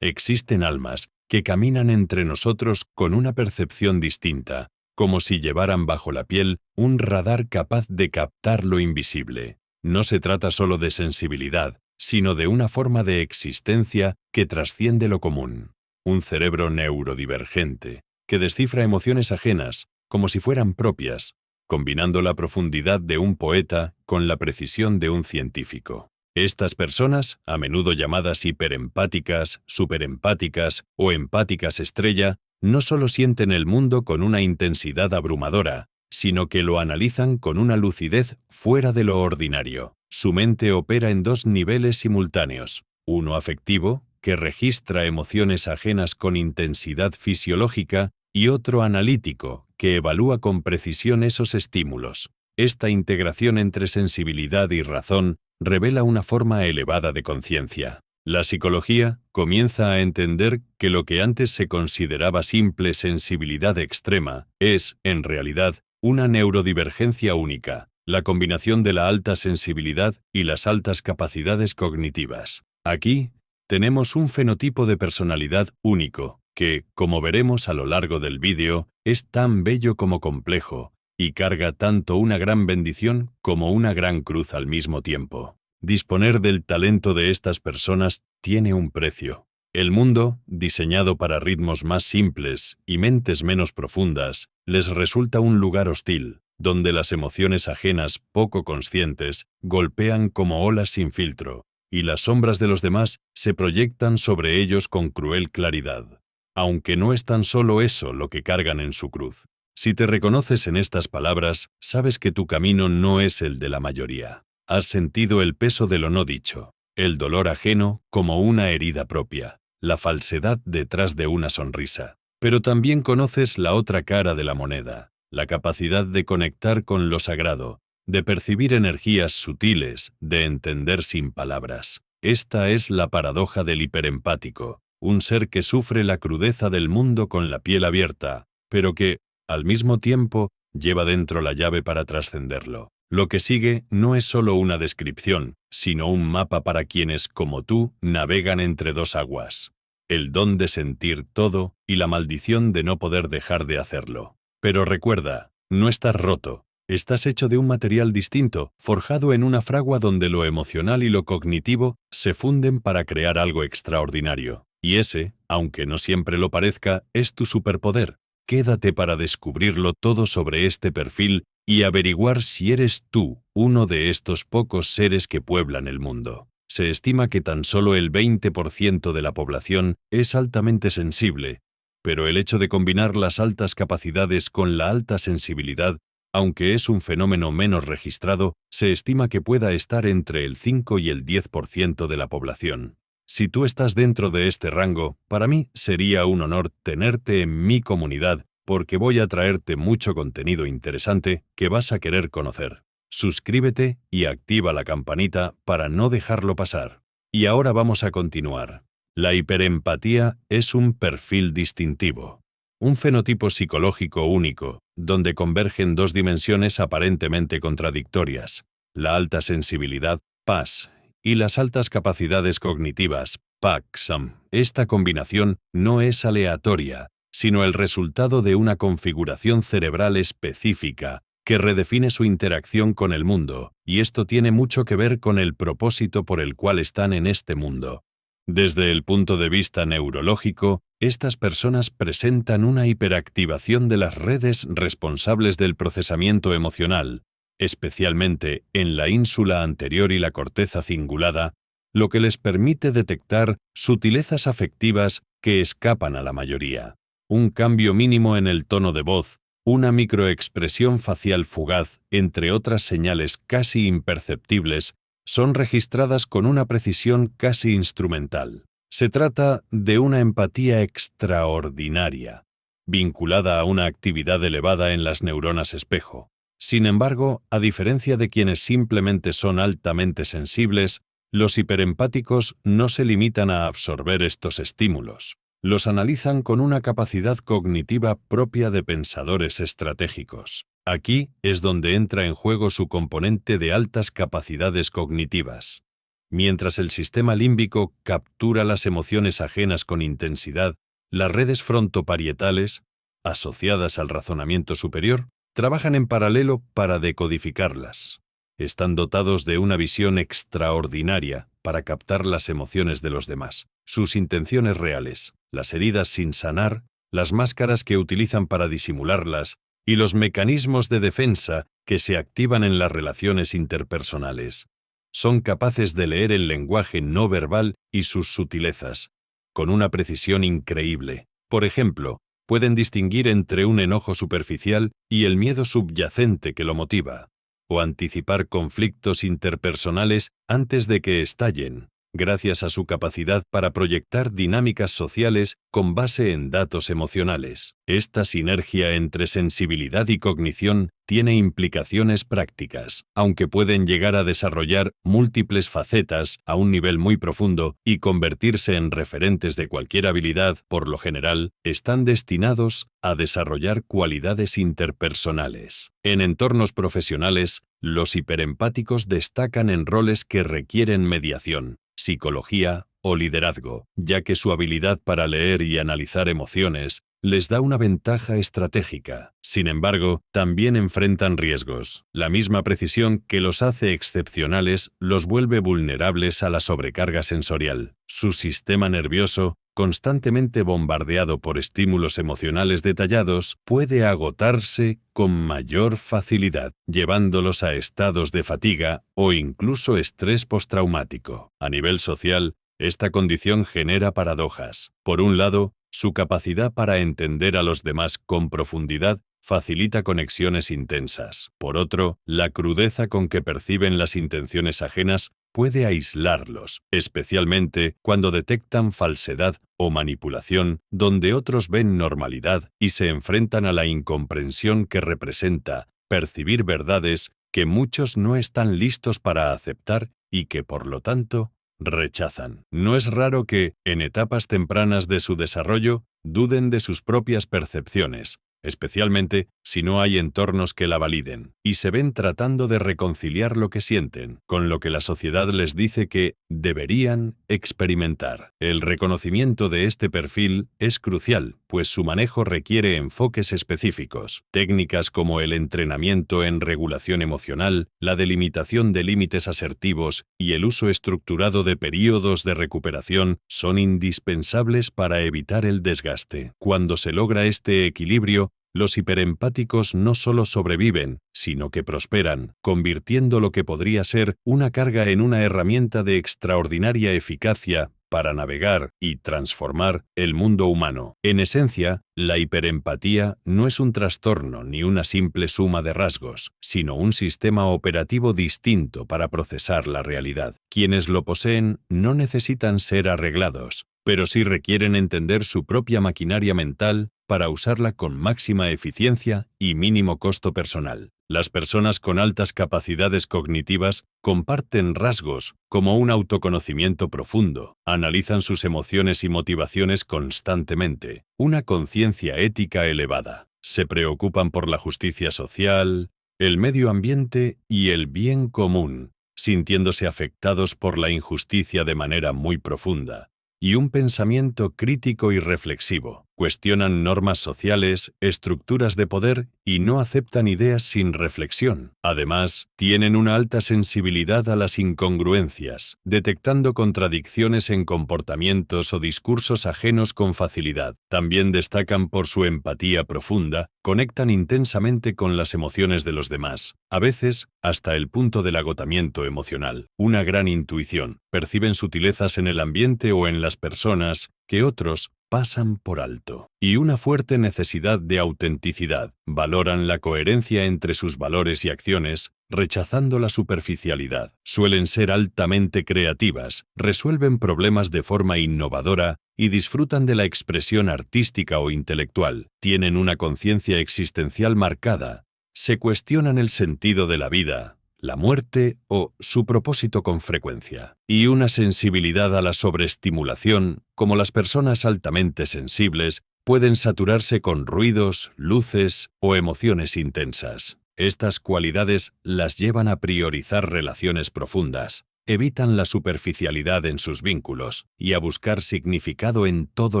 Existen almas que caminan entre nosotros con una percepción distinta, como si llevaran bajo la piel un radar capaz de captar lo invisible. No se trata solo de sensibilidad, sino de una forma de existencia que trasciende lo común. Un cerebro neurodivergente, que descifra emociones ajenas, como si fueran propias, combinando la profundidad de un poeta con la precisión de un científico. Estas personas, a menudo llamadas hiperempáticas, superempáticas o empáticas estrella, no solo sienten el mundo con una intensidad abrumadora, sino que lo analizan con una lucidez fuera de lo ordinario. Su mente opera en dos niveles simultáneos, uno afectivo, que registra emociones ajenas con intensidad fisiológica, y otro analítico, que evalúa con precisión esos estímulos. Esta integración entre sensibilidad y razón revela una forma elevada de conciencia. La psicología comienza a entender que lo que antes se consideraba simple sensibilidad extrema es, en realidad, una neurodivergencia única, la combinación de la alta sensibilidad y las altas capacidades cognitivas. Aquí tenemos un fenotipo de personalidad único, que, como veremos a lo largo del vídeo, es tan bello como complejo, y carga tanto una gran bendición como una gran cruz al mismo tiempo. Disponer del talento de estas personas tiene un precio. El mundo, diseñado para ritmos más simples y mentes menos profundas, les resulta un lugar hostil, donde las emociones ajenas poco conscientes golpean como olas sin filtro, y las sombras de los demás se proyectan sobre ellos con cruel claridad. Aunque no es tan solo eso lo que cargan en su cruz. Si te reconoces en estas palabras, sabes que tu camino no es el de la mayoría. Has sentido el peso de lo no dicho, el dolor ajeno como una herida propia, la falsedad detrás de una sonrisa. Pero también conoces la otra cara de la moneda, la capacidad de conectar con lo sagrado, de percibir energías sutiles, de entender sin palabras. Esta es la paradoja del hiperempático, un ser que sufre la crudeza del mundo con la piel abierta, pero que, al mismo tiempo, lleva dentro la llave para trascenderlo. Lo que sigue no es solo una descripción, sino un mapa para quienes, como tú, navegan entre dos aguas. El don de sentir todo y la maldición de no poder dejar de hacerlo. Pero recuerda, no estás roto. Estás hecho de un material distinto, forjado en una fragua donde lo emocional y lo cognitivo se funden para crear algo extraordinario. Y ese, aunque no siempre lo parezca, es tu superpoder. Quédate para descubrirlo todo sobre este perfil y averiguar si eres tú uno de estos pocos seres que pueblan el mundo. Se estima que tan solo el 20% de la población es altamente sensible, pero el hecho de combinar las altas capacidades con la alta sensibilidad, aunque es un fenómeno menos registrado, se estima que pueda estar entre el 5 y el 10% de la población. Si tú estás dentro de este rango, para mí sería un honor tenerte en mi comunidad, porque voy a traerte mucho contenido interesante que vas a querer conocer. Suscríbete y activa la campanita para no dejarlo pasar. Y ahora vamos a continuar. La hiperempatía es un perfil distintivo, un fenotipo psicológico único, donde convergen dos dimensiones aparentemente contradictorias: la alta sensibilidad, PAS, y las altas capacidades cognitivas, PACS. Esta combinación no es aleatoria, sino el resultado de una configuración cerebral específica que redefine su interacción con el mundo, y esto tiene mucho que ver con el propósito por el cual están en este mundo. Desde el punto de vista neurológico, estas personas presentan una hiperactivación de las redes responsables del procesamiento emocional, especialmente en la ínsula anterior y la corteza cingulada, lo que les permite detectar sutilezas afectivas que escapan a la mayoría. Un cambio mínimo en el tono de voz, una microexpresión facial fugaz, entre otras señales casi imperceptibles, son registradas con una precisión casi instrumental. Se trata de una empatía extraordinaria, vinculada a una actividad elevada en las neuronas espejo. Sin embargo, a diferencia de quienes simplemente son altamente sensibles, los hiperempáticos no se limitan a absorber estos estímulos. Los analizan con una capacidad cognitiva propia de pensadores estratégicos. Aquí es donde entra en juego su componente de altas capacidades cognitivas. Mientras el sistema límbico captura las emociones ajenas con intensidad, las redes frontoparietales, asociadas al razonamiento superior, trabajan en paralelo para decodificarlas. Están dotados de una visión extraordinaria para captar las emociones de los demás, sus intenciones reales, las heridas sin sanar, las máscaras que utilizan para disimularlas y los mecanismos de defensa que se activan en las relaciones interpersonales. Son capaces de leer el lenguaje no verbal y sus sutilezas, con una precisión increíble. Por ejemplo, pueden distinguir entre un enojo superficial y el miedo subyacente que lo motiva, o anticipar conflictos interpersonales antes de que estallen, gracias a su capacidad para proyectar dinámicas sociales con base en datos emocionales. Esta sinergia entre sensibilidad y cognición tiene implicaciones prácticas, aunque pueden llegar a desarrollar múltiples facetas a un nivel muy profundo y convertirse en referentes de cualquier habilidad. Por lo general, están destinados a desarrollar cualidades interpersonales. En entornos profesionales, los hiperempáticos destacan en roles que requieren mediación, psicología o liderazgo, ya que su habilidad para leer y analizar emociones les da una ventaja estratégica. Sin embargo, también enfrentan riesgos. La misma precisión que los hace excepcionales los vuelve vulnerables a la sobrecarga sensorial. Su sistema nervioso, constantemente bombardeado por estímulos emocionales detallados, puede agotarse con mayor facilidad, llevándolos a estados de fatiga o incluso estrés postraumático. A nivel social, esta condición genera paradojas. Por un lado, su capacidad para entender a los demás con profundidad facilita conexiones intensas. Por otro, la crudeza con que perciben las intenciones ajenas puede aislarlos, especialmente cuando detectan falsedad o manipulación, donde otros ven normalidad y se enfrentan a la incomprensión que representa percibir verdades que muchos no están listos para aceptar y que, por lo tanto, rechazan. No es raro que, en etapas tempranas de su desarrollo, duden de sus propias percepciones, especialmente si no hay entornos que la validen, y se ven tratando de reconciliar lo que sienten con lo que la sociedad les dice que deberían experimentar. El reconocimiento de este perfil es crucial, pues su manejo requiere enfoques específicos. Técnicas como el entrenamiento en regulación emocional, la delimitación de límites asertivos y el uso estructurado de períodos de recuperación son indispensables para evitar el desgaste. Cuando se logra este equilibrio, los hiperempáticos no solo sobreviven, sino que prosperan, convirtiendo lo que podría ser una carga en una herramienta de extraordinaria eficacia para navegar y transformar el mundo humano. En esencia, la hiperempatía no es un trastorno ni una simple suma de rasgos, sino un sistema operativo distinto para procesar la realidad. Quienes lo poseen no necesitan ser arreglados, pero sí requieren entender su propia maquinaria mental para usarla con máxima eficiencia y mínimo costo personal. Las personas con altas capacidades cognitivas comparten rasgos como un autoconocimiento profundo, analizan sus emociones y motivaciones constantemente, una conciencia ética elevada, se preocupan por la justicia social, el medio ambiente y el bien común, sintiéndose afectados por la injusticia de manera muy profunda, y un pensamiento crítico y reflexivo. Cuestionan normas sociales, estructuras de poder y no aceptan ideas sin reflexión. Además, tienen una alta sensibilidad a las incongruencias, detectando contradicciones en comportamientos o discursos ajenos con facilidad. También destacan por su empatía profunda, conectan intensamente con las emociones de los demás, a veces hasta el punto del agotamiento emocional. Una gran intuición, perciben sutilezas en el ambiente o en las personas que otros pasan por alto. Y una fuerte necesidad de autenticidad. Valoran la coherencia entre sus valores y acciones, rechazando la superficialidad. Suelen ser altamente creativas, resuelven problemas de forma innovadora y disfrutan de la expresión artística o intelectual. Tienen una conciencia existencial marcada. Se cuestionan el sentido de la vida, la muerte o su propósito con frecuencia, y una sensibilidad a la sobreestimulación, como las personas altamente sensibles, pueden saturarse con ruidos, luces o emociones intensas. Estas cualidades las llevan a priorizar relaciones profundas, evitan la superficialidad en sus vínculos y a buscar significado en todo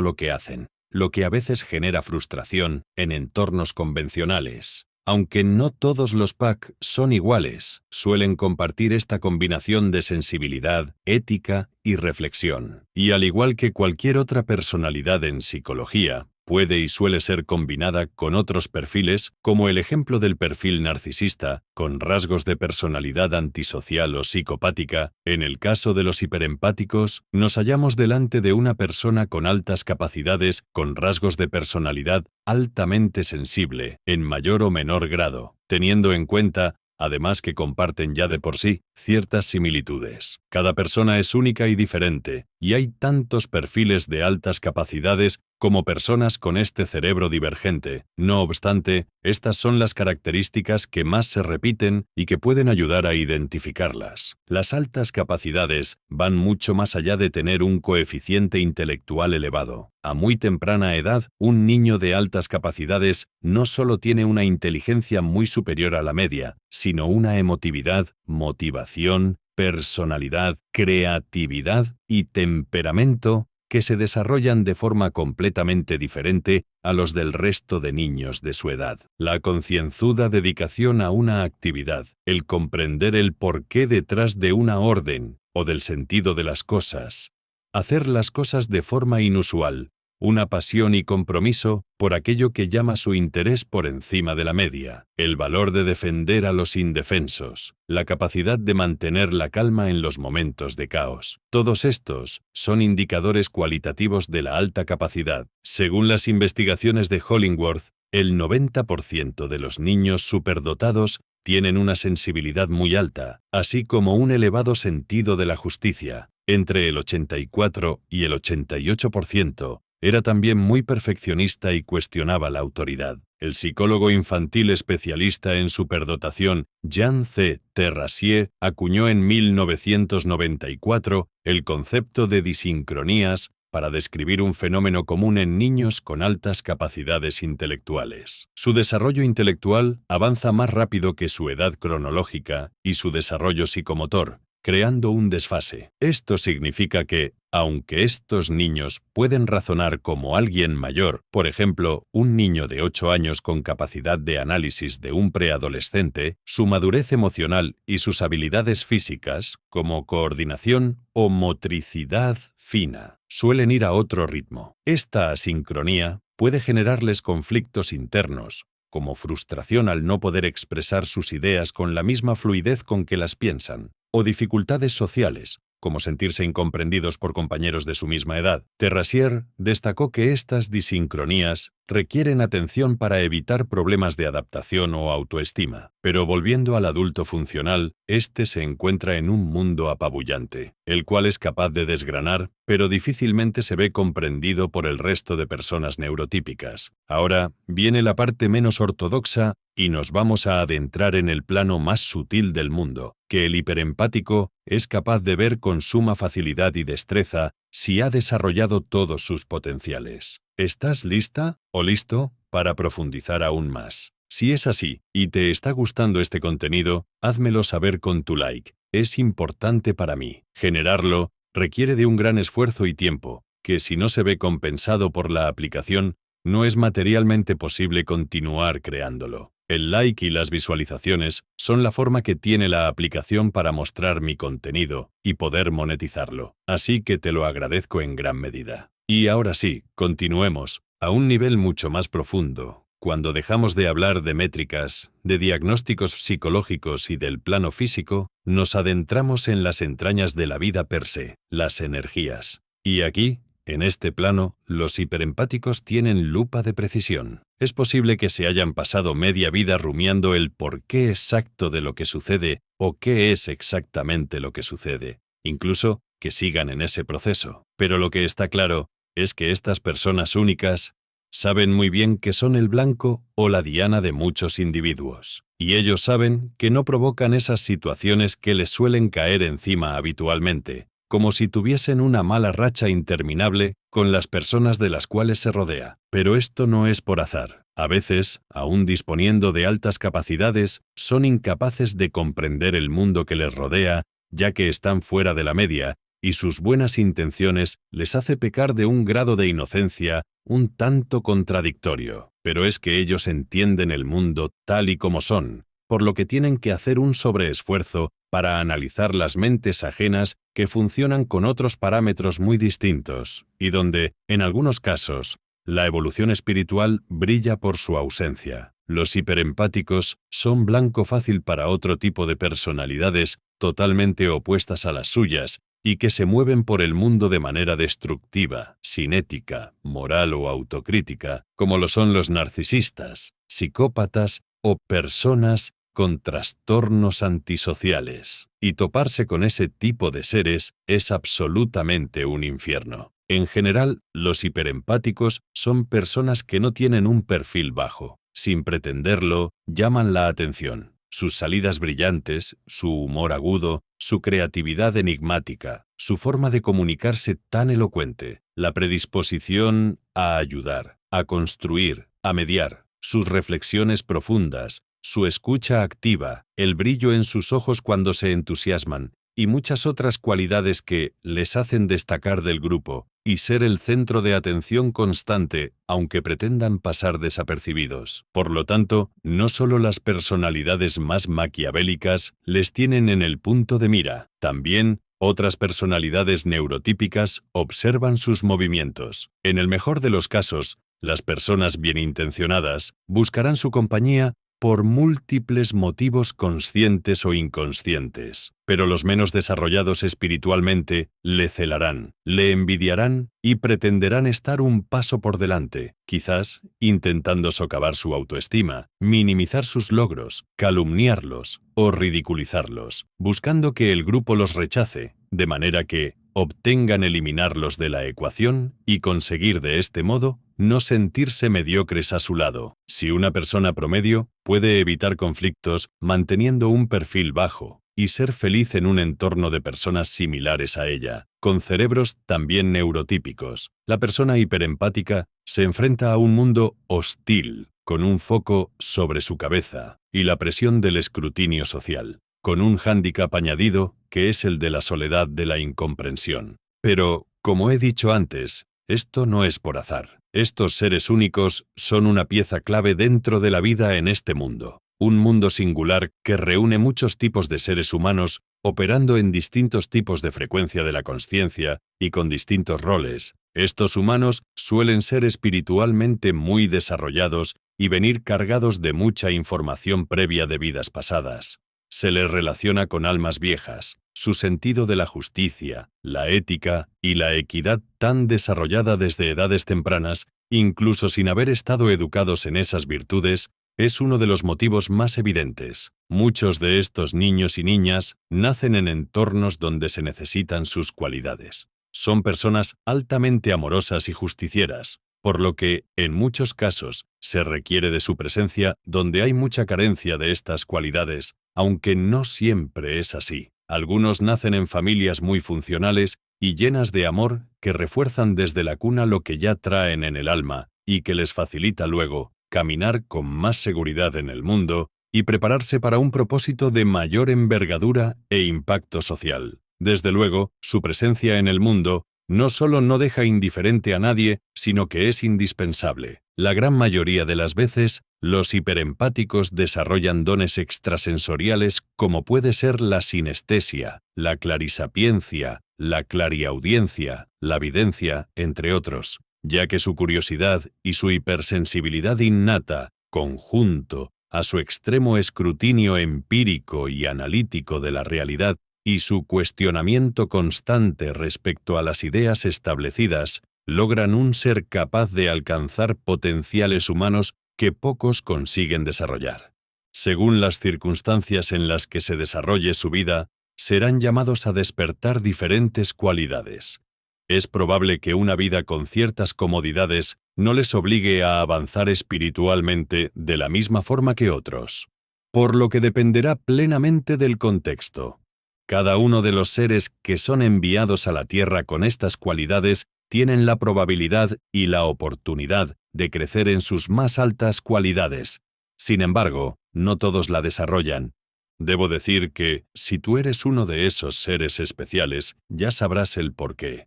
lo que hacen, lo que a veces genera frustración en entornos convencionales. Aunque no todos los PAC son iguales, suelen compartir esta combinación de sensibilidad, ética y reflexión. Y al igual que cualquier otra personalidad en psicología, puede y suele ser combinada con otros perfiles, como el ejemplo del perfil narcisista, con rasgos de personalidad antisocial o psicopática. En el caso de los hiperempáticos, nos hallamos delante de una persona con altas capacidades, con rasgos de personalidad altamente sensible, en mayor o menor grado, teniendo en cuenta, además que comparten ya de por sí ciertas similitudes. Cada persona es única y diferente, y hay tantos perfiles de altas capacidades como personas con este cerebro divergente. No obstante, estas son las características que más se repiten y que pueden ayudar a identificarlas. Las altas capacidades van mucho más allá de tener un coeficiente intelectual elevado. A muy temprana edad, un niño de altas capacidades no solo tiene una inteligencia muy superior a la media, sino una emotividad, motivación, personalidad, creatividad y temperamento que se desarrollan de forma completamente diferente a los del resto de niños de su edad. La concienzuda dedicación a una actividad, el comprender el porqué detrás de una orden o del sentido de las cosas, hacer las cosas de forma inusual, una pasión y compromiso por aquello que llama su interés por encima de la media, el valor de defender a los indefensos, la capacidad de mantener la calma en los momentos de caos. Todos estos son indicadores cualitativos de la alta capacidad. Según las investigaciones de Hollingworth, el 90% de los niños superdotados tienen una sensibilidad muy alta, así como un elevado sentido de la justicia. Entre el 84 y el 88%, era también muy perfeccionista y cuestionaba la autoridad. El psicólogo infantil especialista en superdotación Jean C. Terrassier acuñó en 1994 el concepto de disincronías para describir un fenómeno común en niños con altas capacidades intelectuales. Su desarrollo intelectual avanza más rápido que su edad cronológica y su desarrollo psicomotor, creando un desfase. Esto significa que, aunque estos niños pueden razonar como alguien mayor, por ejemplo, un niño de 8 años con capacidad de análisis de un preadolescente, su madurez emocional y sus habilidades físicas, como coordinación o motricidad fina, suelen ir a otro ritmo. Esta asincronía puede generarles conflictos internos, como frustración al no poder expresar sus ideas con la misma fluidez con que las piensan, o dificultades sociales, como sentirse incomprendidos por compañeros de su misma edad. Terrassier destacó que estas disincronías requieren atención para evitar problemas de adaptación o autoestima. Pero volviendo al adulto funcional, este se encuentra en un mundo apabullante, el cual es capaz de desgranar, pero difícilmente se ve comprendido por el resto de personas neurotípicas. Ahora viene la parte menos ortodoxa y nos vamos a adentrar en el plano más sutil del mundo, que el hiperempático es capaz de ver con suma facilidad y destreza si ha desarrollado todos sus potenciales. ¿Estás lista o listo para profundizar aún más? Si es así y te está gustando este contenido, házmelo saber con tu like. Es importante para mí. Generarlo requiere de un gran esfuerzo y tiempo, que si no se ve compensado por la aplicación, no es materialmente posible continuar creándolo. El like y las visualizaciones son la forma que tiene la aplicación para mostrar mi contenido y poder monetizarlo, así que te lo agradezco en gran medida. Y ahora sí, continuemos, a un nivel mucho más profundo. Cuando dejamos de hablar de métricas, de diagnósticos psicológicos y del plano físico, nos adentramos en las entrañas de la vida per se, las energías. Y aquí, en este plano, los hiperempáticos tienen lupa de precisión. Es posible que se hayan pasado media vida rumiando el porqué exacto de lo que sucede o qué es exactamente lo que sucede, incluso que sigan en ese proceso. Pero lo que está claro es que estas personas únicas saben muy bien que son el blanco o la diana de muchos individuos, y ellos saben que no provocan esas situaciones que les suelen caer encima habitualmente, como si tuviesen una mala racha interminable con las personas de las cuales se rodea. Pero esto no es por azar. A veces, aún disponiendo de altas capacidades, son incapaces de comprender el mundo que les rodea ya que están fuera de la media, y sus buenas intenciones les hace pecar de un grado de inocencia un tanto contradictorio. Pero es que ellos entienden el mundo tal y como son, por lo que tienen que hacer un sobreesfuerzo para analizar las mentes ajenas que funcionan con otros parámetros muy distintos, y donde, en algunos casos, la evolución espiritual brilla por su ausencia. Los hiperempáticos son blanco fácil para otro tipo de personalidades totalmente opuestas a las suyas y que se mueven por el mundo de manera destructiva, sin ética, moral o autocrítica, como lo son los narcisistas, psicópatas o personas con trastornos antisociales. Y toparse con ese tipo de seres es absolutamente un infierno. En general, los hiperempáticos son personas que no tienen un perfil bajo. Sin pretenderlo, llaman la atención. Sus salidas brillantes, su humor agudo, su creatividad enigmática, su forma de comunicarse tan elocuente, la predisposición a ayudar, a construir, a mediar, sus reflexiones profundas, su escucha activa, el brillo en sus ojos cuando se entusiasman, y muchas otras cualidades que les hacen destacar del grupo y ser el centro de atención constante, aunque pretendan pasar desapercibidos. Por lo tanto, no solo las personalidades más maquiavélicas les tienen en el punto de mira, también otras personalidades neurotípicas observan sus movimientos. En el mejor de los casos, las personas bien intencionadas buscarán su compañía por múltiples motivos conscientes o inconscientes. Pero los menos desarrollados espiritualmente le celarán, le envidiarán y pretenderán estar un paso por delante, quizás intentando socavar su autoestima, minimizar sus logros, calumniarlos o ridiculizarlos, buscando que el grupo los rechace, de manera que obtengan eliminarlos de la ecuación y conseguir de este modo no sentirse mediocres a su lado. Si una persona promedio puede evitar conflictos manteniendo un perfil bajo y ser feliz en un entorno de personas similares a ella, con cerebros también neurotípicos, la persona hiperempática se enfrenta a un mundo hostil, con un foco sobre su cabeza y la presión del escrutinio social, con un hándicap añadido que es el de la soledad de la incomprensión. Pero, como he dicho antes, esto no es por azar. Estos seres únicos son una pieza clave dentro de la vida en este mundo. Un mundo singular que reúne muchos tipos de seres humanos operando en distintos tipos de frecuencia de la consciencia y con distintos roles. Estos humanos suelen ser espiritualmente muy desarrollados y venir cargados de mucha información previa de vidas pasadas. Se les relaciona con almas viejas, su sentido de la justicia, la ética y la equidad tan desarrollada desde edades tempranas, incluso sin haber estado educados en esas virtudes, es uno de los motivos más evidentes. Muchos de estos niños y niñas nacen en entornos donde se necesitan sus cualidades. Son personas altamente amorosas y justicieras, por lo que, en muchos casos, se requiere de su presencia donde hay mucha carencia de estas cualidades, aunque no siempre es así. Algunos nacen en familias muy funcionales y llenas de amor que refuerzan desde la cuna lo que ya traen en el alma y que les facilita luego caminar con más seguridad en el mundo y prepararse para un propósito de mayor envergadura e impacto social. Desde luego, su presencia en el mundo no solo no deja indiferente a nadie, sino que es indispensable. La gran mayoría de las veces, los hiperempáticos desarrollan dones extrasensoriales como puede ser la sinestesia, la clarisapiencia, la clariaudiencia, la videncia, entre otros, ya que su curiosidad y su hipersensibilidad innata, conjunto a su extremo escrutinio empírico y analítico de la realidad, y su cuestionamiento constante respecto a las ideas establecidas, logran un ser capaz de alcanzar potenciales humanos que pocos consiguen desarrollar. Según las circunstancias en las que se desarrolle su vida, serán llamados a despertar diferentes cualidades. Es probable que una vida con ciertas comodidades no les obligue a avanzar espiritualmente de la misma forma que otros, por lo que dependerá plenamente del contexto. Cada uno de los seres que son enviados a la Tierra con estas cualidades tienen la probabilidad y la oportunidad de crecer en sus más altas cualidades. Sin embargo, no todos la desarrollan, Debo decir que, si tú eres uno de esos seres especiales, ya sabrás el porqué.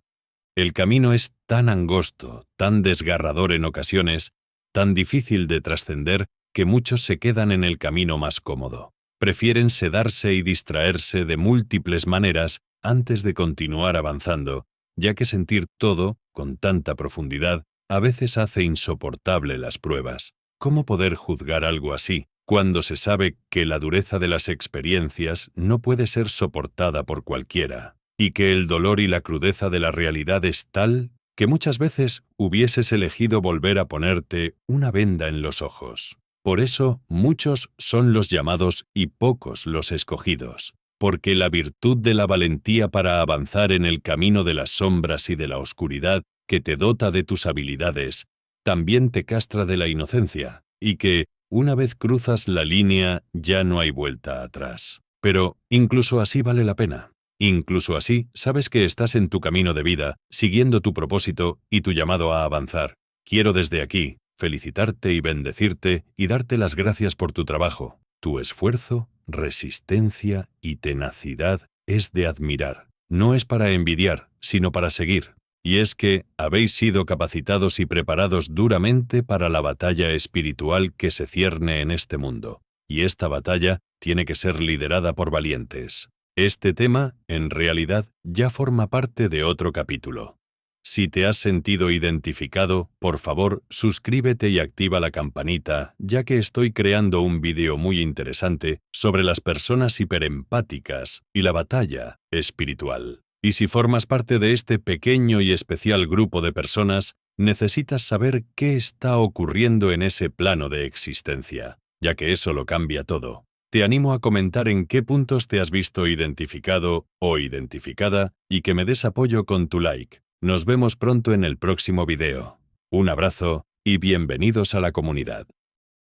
El camino es tan angosto, tan desgarrador en ocasiones, tan difícil de trascender, que muchos se quedan en el camino más cómodo. Prefieren sedarse y distraerse de múltiples maneras antes de continuar avanzando, ya que sentir todo, con tanta profundidad, a veces hace insoportable las pruebas. ¿Cómo poder juzgar algo así, cuando se sabe que la dureza de las experiencias no puede ser soportada por cualquiera, y que el dolor y la crudeza de la realidad es tal que muchas veces hubieses elegido volver a ponerte una venda en los ojos? Por eso, muchos son los llamados y pocos los escogidos, porque la virtud de la valentía para avanzar en el camino de las sombras y de la oscuridad, que te dota de tus habilidades, también te castra de la inocencia, y que, una vez cruzas la línea, ya no hay vuelta atrás. Pero, incluso así vale la pena. Incluso así, sabes que estás en tu camino de vida, siguiendo tu propósito y tu llamado a avanzar. Quiero desde aquí felicitarte y bendecirte y darte las gracias por tu trabajo. Tu esfuerzo, resistencia y tenacidad es de admirar. No es para envidiar, sino para seguir. Y es que habéis sido capacitados y preparados duramente para la batalla espiritual que se cierne en este mundo. Y esta batalla tiene que ser liderada por valientes. Este tema, en realidad, ya forma parte de otro capítulo. Si te has sentido identificado, por favor, suscríbete y activa la campanita, ya que estoy creando un vídeo muy interesante sobre las personas hiperempáticas y la batalla espiritual. Y si formas parte de este pequeño y especial grupo de personas, necesitas saber qué está ocurriendo en ese plano de existencia, ya que eso lo cambia todo. Te animo a comentar en qué puntos te has visto identificado o identificada y que me des apoyo con tu like. Nos vemos pronto en el próximo video. Un abrazo y bienvenidos a la comunidad.